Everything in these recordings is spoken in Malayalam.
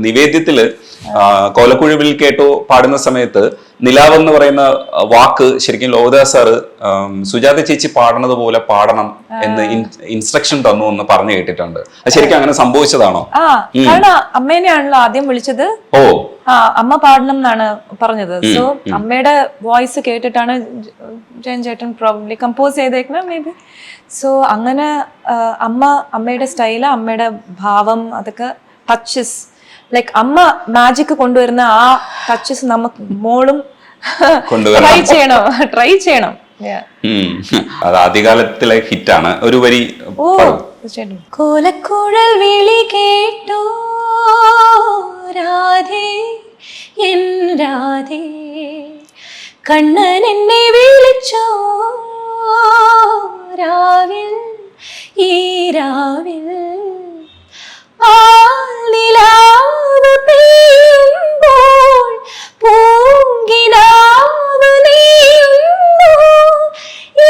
നിവേദ്യത്തില് കോലക്കുഴുവിൽ കേട്ടോ പാടുന്ന സമയത്ത് നിലാവ് എന്ന് പറയുന്ന വാക്ക് ശരിക്കും ലോകദാസ് സാറ് സുജാത ചേച്ചി പാടുന്നത് പോലെ പാടണം എന്ന് ഇൻസ്ട്രക്ഷൻ തന്നു എന്ന് പറഞ്ഞു കേട്ടിട്ടുണ്ട്. അത് ശരിക്കും അങ്ങനെ സംഭവിച്ചതാണോ? കാരണം അമ്മേനെയാണല്ലോ ആദ്യം വിളിച്ചത്. ഓ അമ്മ പാടണം എന്നാണ് പറഞ്ഞത്. സോ അമ്മയുടെ വോയിസ് കേട്ടിട്ടാണ് ജയൻ ചേട്ടൻ പ്രോബബ്ലി കമ്പോസ് ചെയ്തേക്കുന്നത് മേ ബി. സോ അങ്ങനെ അമ്മയുടെ സ്റ്റൈല്, അമ്മയുടെ ഭാവം, അതൊക്കെ ടച്ചസ് ലൈക്ക് അമ്മ മാജിക് കൊണ്ടുവരുന്ന ആ ടച്ചസ് നമുക്ക് മോളും ട്രൈ ചെയ്യണം. അത് ആദ്യകാലത്തിലെ ഹിറ്റാണ്. ഒരു വരി കോലക്കുഴൽ വിളി കേട്ടോ രാധേ എൻ രാധേ, കണ്ണൻ എന്നെ വിളിച്ചോ രാവിൽ ഈ രാവിൽ, നിലാവ് പെയ്യുമ്പോൾ പൂങ്കിനാവ് നീയുന്നു,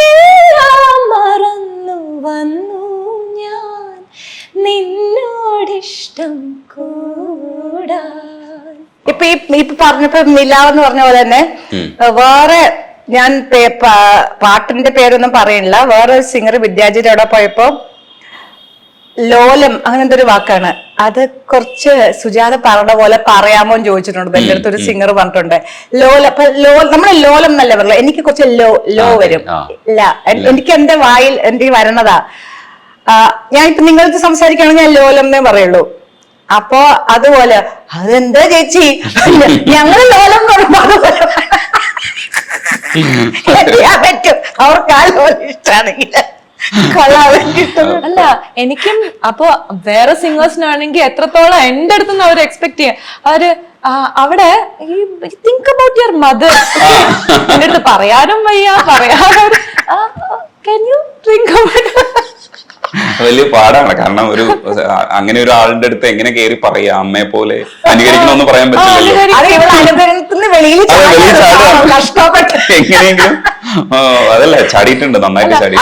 എല്ലാം മറന്നു വന്നു ഞാൻ നിന്നോടിഷ്ടം കൂടാൻ. ഇപ്പൊ പറഞ്ഞപ്പോ നിലാവെന്ന് പറഞ്ഞ പോലെ തന്നെ വേറെ ഞാൻ പാട്ടിന്റെ പേരൊന്നും പറയണില്ല. വേറെ സിംഗർ വിദ്യാജിയുടെ അവിടെ പോയപ്പോ ലോലം അങ്ങനത്തെ ഒരു വാക്കാണ്, അത് കുറച്ച് സുജാത പറഞ്ഞ പോലെ പറയാമോ എന്ന് ചോദിച്ചിട്ടുണ്ട്. എന്റെ അടുത്ത് ഒരു സിംഗർ പറഞ്ഞിട്ടുണ്ട് ലോലം. അപ്പൊ നമ്മളെ ലോലം എന്നല്ല പറയല, എനിക്ക് കുറച്ച് ലോ വരും. ഇല്ല, എനിക്ക് എന്റെ വായിൽ എനിക്ക് വരണതാ. ഞാൻ ഇപ്പൊ നിങ്ങൾക്ക് സംസാരിക്കുകയാണെങ്കിൽ ഞാൻ ലോലം എന്നേ പറയുള്ളൂ. അപ്പൊ അതുപോലെ അതെന്താ ചേച്ചി ഞങ്ങള് ലോലം പറയുമ്പോ അതുപോലെ പറ്റും. അവർക്ക് ആ ലോലം ഇഷ്ടമാണെങ്കിൽ അല്ല, എനിക്കും അപ്പൊ വേറെ സിംഗേഴ്സിനാണെങ്കിൽ എത്രത്തോളം എന്റെ അടുത്തുനിന്ന് അവർ എക്സ്പെക്ട് ചെയ്യാം. അവര് അവിടെ തിങ്ക് അബൌട്ട് യുവർ മദർ എന്റെ അടുത്ത് പറയാനും വയ്യ, പറയാനും can you think about വലിയ പാടാണ്. കാരണം ഒരു അങ്ങനെ ഒരു ആളിന്റെ അടുത്ത് എങ്ങനെ കയറി പറയാ അമ്മയെ പോലെ അനുകരിക്കണമെന്ന് പറയാൻ പറ്റില്ലല്ലോ. എങ്ങനെയെങ്കിലും അതല്ല ചാടിയിട്ടുണ്ട്, നന്നായിട്ട് ചാടി.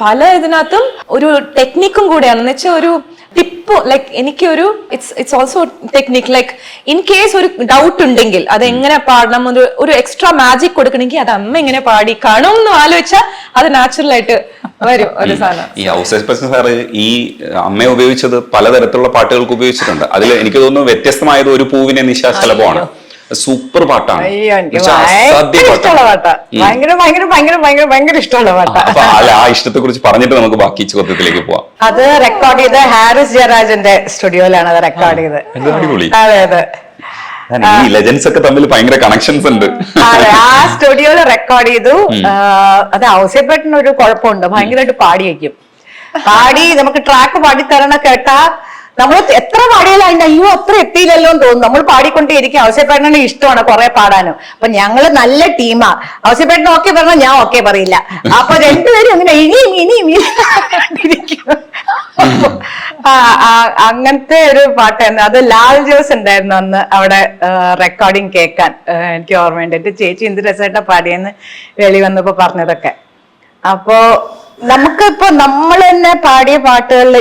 പല ഇതിനകത്തും ഒരു ടെക്നിക്കും കൂടെയാണ് എന്ന് വെച്ചാൽ ഒരു ടിപ്പ്. ലൈക്ക് എനിക്കൊരു it's also technique. Like in case ഒരു ഡൗട്ട് ഉണ്ടെങ്കിൽ അത് എങ്ങനെ പാടണം, ഒരു എക്സ്ട്രാ മാജിക് കൊടുക്കണമെങ്കിൽ അത് അമ്മ എങ്ങനെ പാടി കാണും എന്ന് ആലോചിച്ചാൽ അത് നാച്ചുറൽ ആയിട്ട് വരും ഒരു സാധനം. ഈ ഔസേപ്പ് സാറ് ഈ അമ്മയെ ഉപയോഗിച്ചത് പലതരത്തിലുള്ള പാട്ടുകൾക്ക് ഉപയോഗിച്ചിട്ടുണ്ട്. അതിൽ എനിക്ക് തോന്നുന്നു വ്യത്യസ്തമായത് ഒരു പൂവിനെ നിശാശലഭമാണ്. സൂപ്പർ പാട്ടാണ്, ഭയങ്കര ഇഷ്ടമുള്ള പാട്ടാണ്. അപ്പൊ ആ ഇഷ്ടത്തെ കുറിച്ച് പറഞ്ഞിട്ട് നമുക്ക് ബാക്കി ചോദ്യത്തിലേക്ക് പോവാം. അത് റെക്കോർഡ് ചെയ്ത് ഹാരിസ് ജയരാജന്റെ സ്റ്റുഡിയോയിലാണ് അത് റെക്കോർഡ് ചെയ്തത്. അടിപൊളി. അതെ അതെ, ഈ ലെജൻസ് ഒക്കെ തമ്മിൽ ഭയങ്കര കണക്ഷൻസ് ഉണ്ട്. അതെ, ആ സ്റ്റുഡിയോയിൽ റെക്കോർഡ് ചെയ്തു. അത് ഔസേപ്പേട്ടന് ഒരു കുഴപ്പമുണ്ട്, ഭയങ്കരമായിട്ട് പാടി വയ്ക്കും. പാടി നമുക്ക് ട്രാക്ക് പാടിത്തരണ കേട്ടാ നമ്മൾ എത്ര പാടിയാലും അതിന്റെ അയ്യോ അത്ര എത്തിയില്ലല്ലോ എന്ന് തോന്നും. നമ്മൾ പാടിക്കൊണ്ടേയിരിക്കും. ഔസേപ്പേട്ടനെ ഇഷ്ടമാണ് കുറെ പാടാനും. അപ്പൊ ഞങ്ങള് നല്ല ടീമാ. ഔസേപ്പേട്ടൻ ഓക്കെ പറഞ്ഞാൽ ഞാൻ ഓക്കെ പറയില്ല. അപ്പൊ രണ്ടുപേരും അങ്ങനെ ഇനിയും അങ്ങനത്തെ ഒരു പാട്ടായിരുന്നു അത്. ലാൽ ജോസ് ഉണ്ടായിരുന്നു അന്ന് അവിടെ റെക്കോർഡിങ് കേൾക്കാൻ. എനിക്ക് ഓർമ്മയുണ്ട്, എന്റെ ചേച്ചി എന്ത് രസമായിട്ടാ പാടിയെന്ന് വെളി വന്നപ്പോ പറഞ്ഞതൊക്കെ. അപ്പോ നമുക്കിപ്പോ നമ്മൾ തന്നെ പാടിയ പാട്ടുകളിൽ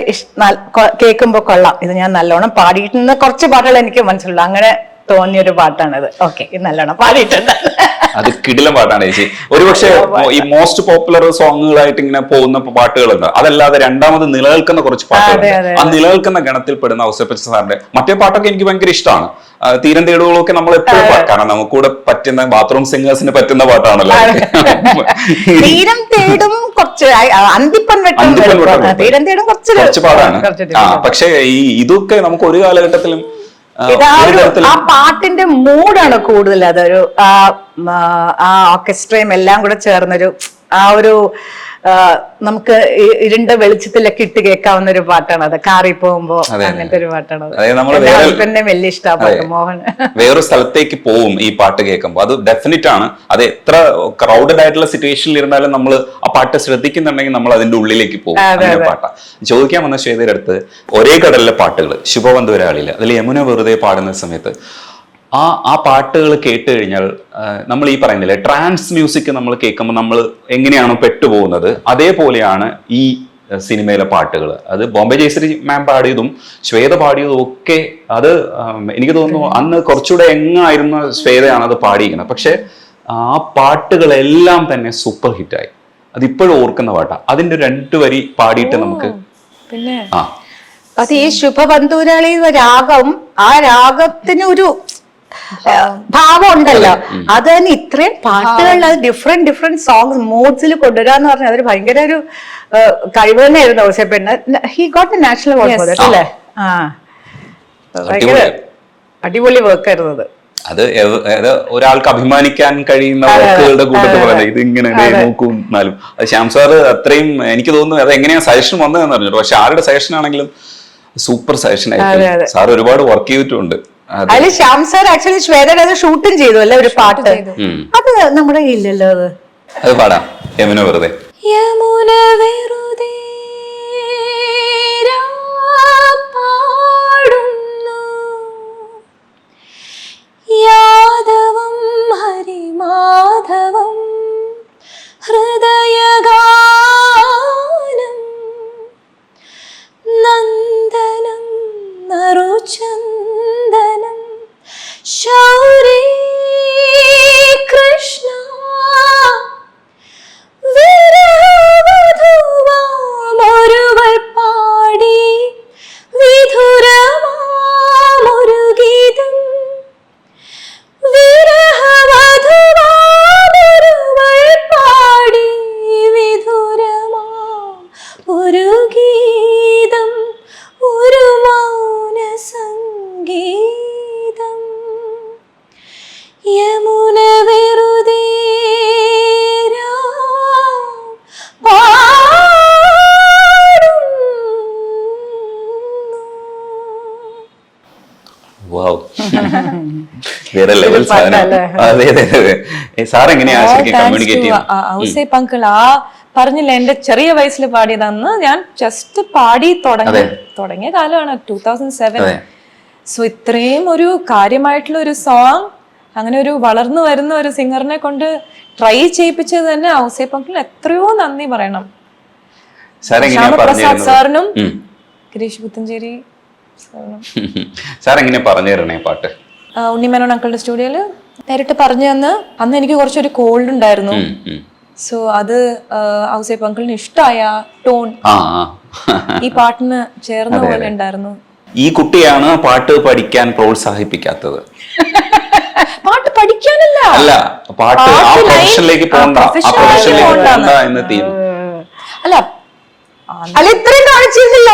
കേൾക്കുമ്പോ കൊള്ളാം, ഇത് ഞാൻ നല്ലോണം പാടിയിട്ടുള്ള കുറച്ച് പാട്ടുകൾ എനിക്ക് മനസ്സിലുള്ളൂ. അങ്ങനെ തോന്നിയൊരു പാട്ടാണിത്. ഓക്കെ, ഇത് നല്ലോണം പാടിയിട്ടുണ്ട്. അത് കിടിലം പാട്ടാണ് ചേച്ചി. ഒരുപക്ഷെ ഈ മോസ്റ്റ് പോപ്പുലർ സോങ്ങുകളായിട്ട് ഇങ്ങനെ പോകുന്ന പാട്ടുകളുണ്ട്. അതല്ലാതെ രണ്ടാമത് നിലനിൽക്കുന്ന കുറച്ച് പാട്ടുകൾ, ആ നിലനിൽക്കുന്ന ഗണത്തിൽ പെടുന്ന ഔസേപ്പ് സാറിന്റെ മറ്റേ പാട്ടൊക്കെ എനിക്ക് ഭയങ്കര ഇഷ്ടമാണ്. തീരം തേടുകളൊക്കെ നമ്മൾ എപ്പോഴും കാരണം നമുക്കൂടെ പറ്റുന്ന ബാത്റൂം സിംഗേഴ്സിന് പറ്റുന്ന പാട്ടാണല്ലോ. തീരം തേടും കുറച്ച് കുറച്ച് പാടാണ്. പക്ഷെ ഈ ഇതൊക്കെ നമുക്ക് ഒരു കാലഘട്ടത്തിലും ആ പാട്ടിന്റെ മൂഡാണ് കൂടുതൽ. അതൊരു ആ ഓർക്കസ്ട്രയും എല്ലാം കൂടെ ചേർന്നൊരു ആ ഒരു നമുക്ക് ഇരുണ്ട വെളിച്ചത്തിലൊക്കെ ഇട്ട് കേൾക്കാവുന്ന ഒരു പാട്ടാണ് അത്. കാറി പോകുമ്പോ അങ്ങനത്തെ ഒരു പാട്ടാണ് അത്. തന്നെ വലിയ ഇഷ്ടമാണ് മോഹൻ. വേറൊരു സ്ഥലത്തേക്ക് പോവും ഈ പാട്ട് കേൾക്കുമ്പോൾ. അത് ഡെഫിനറ്റ് ആണ്. അത് എത്ര ക്രൗഡഡ് ആയിട്ടുള്ള സിറ്റുവേഷനിൽ ഇരുന്നാലും നമ്മൾ ആ പാട്ട് ശ്രദ്ധിക്കുന്നുണ്ടെങ്കിൽ നമ്മൾ അതിന്റെ ഉള്ളിലേക്ക് പോകും. അങ്ങനെ പാട്ടാ. ചോദിക്കാൻ വന്ന ശ്വേതയുടെ അടുത്ത് ഒരേ കടലിലെ പാട്ടുകൾ ശുഭവന്തപുരാളില് അതിൽ യമുന വെറുതെ പാടുന്ന സമയത്ത് ആ പാട്ടുകൾ കേട്ട് കഴിഞ്ഞാൽ നമ്മൾ ഈ പറയുന്നില്ലേ ട്രാൻസ് മ്യൂസിക് നമ്മൾ കേൾക്കുമ്പോൾ നമ്മൾ എങ്ങനെയാണോ പെട്ടുപോകുന്നത്, അതേപോലെയാണ് ഈ സിനിമയിലെ പാട്ടുകൾ, അത് ബോംബെ ജയശ്രീ മാം പാടിയതും ശ്വേത പാടിയതും ഒക്കെ അത് എനിക്ക് തോന്നുന്നു അന്ന് കുറച്ചുകൂടെ എങ്ങായിരുന്ന ശ്വേതയാണ് അത് പാടിയിരിക്കുന്നത്. പക്ഷെ ആ പാട്ടുകളെല്ലാം തന്നെ സൂപ്പർ ഹിറ്റായി. അതിപ്പോഴും ഓർക്കുന്ന പാട്ടാ. അതിന്റെ 2 വരി പാടിയിട്ട് നമുക്ക് പിന്നെ അത് ഈ ശുഭബന്ധുരാളി രാഗം, ആ രാഗത്തിന് ഒരു ഭാവം ഉണ്ടല്ലോ. അത് തന്നെ ഇത്രയും പാട്ടുകളിൽ അത് ഡിഫറെന്റ് സോങ്സ് മൂഡ്സിൽ കൊണ്ടുവരാന്ന് പറഞ്ഞാൽ അതൊരു ഭയങ്കര ഒരു കഴിവ് തന്നെയായിരുന്നു ഔസേപ്പേട്ടന്. He got the national award for that അല്ലേ? ആ, ഭയങ്കര അടിപൊളി വർക്കായിരുന്നു അത്. അത് ഒരാൾക്ക് അഭിമാനിക്കാൻ കഴിയുന്ന വർക്കുകളുടെ കൂട്ടത്തിൽ പറയുന്നത്. ഇത് ഇങ്ങനെ നോക്കും എന്നാലും ശ്യാം സാറ് അത്രയും എനിക്ക് തോന്നുന്നു അത് എങ്ങനെയാ സജഷൻ വന്നതെന്ന് അറിഞ്ഞു. പക്ഷെ ആരുടെ സജഷൻ ആണെങ്കിലും സൂപ്പർ സജഷൻ ആയിരുന്നു. സാർ ഒരുപാട് വർക്ക് ചെയ്തിട്ടുണ്ട്. അതിൽ ശ്യാം സാർ ആക്ച്വലി ശ്വേതയുടെ അത് ഷൂട്ടും ചെയ്തു അല്ലെ ഒരു പാട്ട്. അത് നമ്മുടെ ഇല്ലല്ലോ. അത് പാടാം. യമുന വെറുതെ. യമുന വെറുതെ യാദവം ഹരിമാധവം ഹൃദയഗാനം നന്ദനം നറുചന്ദനം ശൗരീ കൃഷ്ണ വിരഹവധുവാമൊരുവൾ പാടി വിധുരമാമൊരു ഗീതം വിരഹവധുവാമൊരുവൾ പാടി വിധുരമാം ഒരു ഗീതം ഒരു മൗന സംഗീതം യമുന വെറുതെ വേറെ ലെവൽ സാധനം. അതെ അതെ അതെ. സാർ എങ്ങനെയാ കമ്മ്യൂണിക്കേറ്റ് ചെയ്യുന്നത്? ഔസേപ്പ് അങ്കിൾ ആ പറഞ്ഞില്ല, എന്റെ ചെറിയ വയസ്സിൽ പാടിയതെന്ന് ഞാൻ ജസ്റ്റ് പാടി തുടങ്ങിയ കാലമാണ് 2007. സോ ഇത്രയും ഒരു കാര്യമായിട്ടുള്ള ഒരു സോങ് അങ്ങനെ ഒരു വളർന്നു വരുന്ന ഒരു സിംഗറിനെ കൊണ്ട് ട്രൈ ചെയ്യിപ്പിച്ചത് തന്നെ ഔസേപ്പ് അങ്കിളിന് എത്രയോ നന്ദി പറയണം. ശ്യാമപ്രസാദ് സാറിനും ഗിരീഷ് പുത്തഞ്ചേരി സാർ എങ്ങനെ പറഞ്ഞു തരണേ പാട്ട്? ഉണ്ണിമേനോൻ അങ്കിളുടെ സ്റ്റുഡിയോയില് നേരിട്ട് പറഞ്ഞു തന്ന്. അന്ന് എനിക്ക് കുറച്ചൊരു കോൾഡ് ഉണ്ടായിരുന്നു. സോ അത് ഔസേപ്പ് അങ്കിളിന് ഇഷ്ടമായ ടോൺ ഈ പാട്ടിന് ചേർന്ന പോലെ ഉണ്ടായിരുന്നു. ഈ കുട്ടിയാണ് പാട്ട് പഠിക്കാൻ പ്രോത്സാഹിപ്പിക്കാത്തത്. പാട്ട് പഠിക്കാനല്ല, അല്ല പാട്ട് ആ പ്രൊഫഷനിലേക്ക് പോകണ്ട എന്ന് തീം. അല്ല അല്ല ഇത്രയും കാണിച്ചിരുന്നില്ല,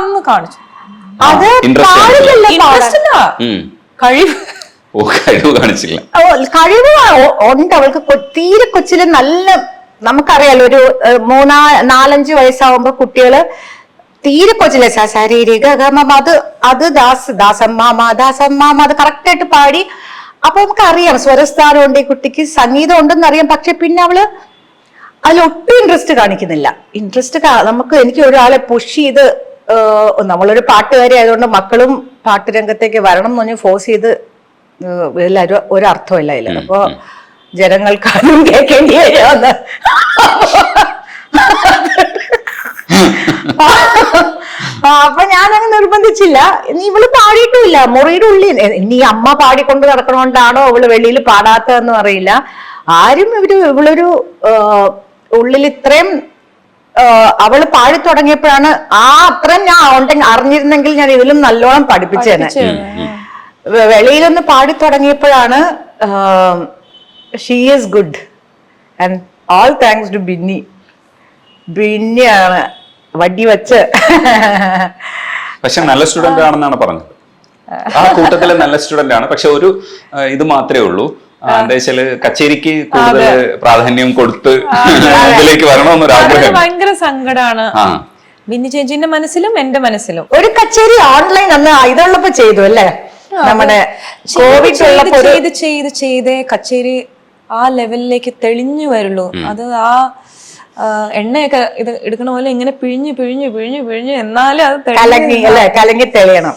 ഒന്ന് കാണിച്ചു. അത് കഴിവ് കാണിച്ചില്ല. കഴിവ് ഉണ്ട് അവൾക്ക്. തീരെ കൊച്ചില് നല്ല നമുക്കറിയാലോ ഒരു 3-4-5 വയസ്സാവുമ്പോ കുട്ടികള് തീരെ കൊച്ചിലെ ശാരീരിക അത് ദാസമ്മാമ അത് കറക്റ്റ് ആയിട്ട് പാടി. അപ്പൊ നമുക്കറിയാം സ്വരസ്ഥാനം ഉണ്ട്, ഈ കുട്ടിക്ക് സംഗീതം ഉണ്ടെന്ന് അറിയാം. പക്ഷെ പിന്നെ അവള് അതിലൊട്ടും ഇൻട്രസ്റ്റ് കാണിക്കുന്നില്ല. എനിക്ക് ഒരാളെ പുഷ് ചെയ്ത് നമ്മളൊരു പാട്ടുകാരി ആയതുകൊണ്ട് മക്കളും പാട്ടുരംഗത്തേക്ക് വരണം എന്ന് പറഞ്ഞ് ഫോഴ്സ് ചെയ്ത് എല്ലാവരും ഒരർത്ഥമില്ല അതില്ല. അപ്പൊ ജനങ്ങൾക്കാരും കേൾക്കേണ്ടി വരുമെന്ന് അപ്പൊ ഞാനങ്ങ് നിർബന്ധിച്ചില്ല. ഇവള് പാടിയിട്ടുമില്ല. മുറിയുടെ ഉള്ളിൽ ഇനി അമ്മ പാടിക്കൊണ്ട് നടക്കണോണ്ടാണോ അവള് വെളിയിൽ പാടാത്തതെന്നും അറിയില്ല. ആരും ഇവളൊരു ഉള്ളിൽ ഇത്രയും അവള് പാടി തുടങ്ങിയപ്പോഴാണ് അത്രയും ഞാൻ അറിഞ്ഞിരുന്നെങ്കിൽ ഞാൻ ഇതിലും നല്ലോണം പഠിപ്പിച്ചേനെ. വെളിയിലൊന്ന് പാടി തുടങ്ങിയപ്പോഴാണ് she is good and all thanks to ബിന്നിയാണ് വടി വെച്ച്. പക്ഷെ നല്ല സ്റ്റുഡന്റ് ആണെന്നാണ് പറഞ്ഞത്. ആ കൂട്ടത്തിലെ നല്ല സ്റ്റുഡന്റ് ആണ്. പക്ഷെ ഒരു ഇത് മാത്രമേ ഉള്ളൂ, എന്താ വെച്ചാല് കച്ചേരിക്ക് കൂടുതൽ പ്രാധാന്യം കൊടുത്ത് ഇതിലേക്ക് വരണമെന്നൊരു ആഗ്രഹം. ഭയങ്കര സങ്കടമാണ് ബിന്നി ചേച്ചിന്റെ മനസ്സിലും എന്റെ മനസ്സിലും. ഒരു കച്ചേരി ഓൺലൈൻ അന്ന് ഇതുള്ളപ്പോ ചെയ്തു അല്ലേ? നമ്മുടെ കോവിഡ് ചെയ്തേ കച്ചേരി ആ ലെവലിലേക്ക് തെളിഞ്ഞു വരുള്ളൂ. അത് ആ എണ്ണയൊക്കെ ഇത് എടുക്കണ പോലെ ഇങ്ങനെ പിഴിഞ്ഞ് എന്നാലും അത് കലങ്ങി തെളിയണം.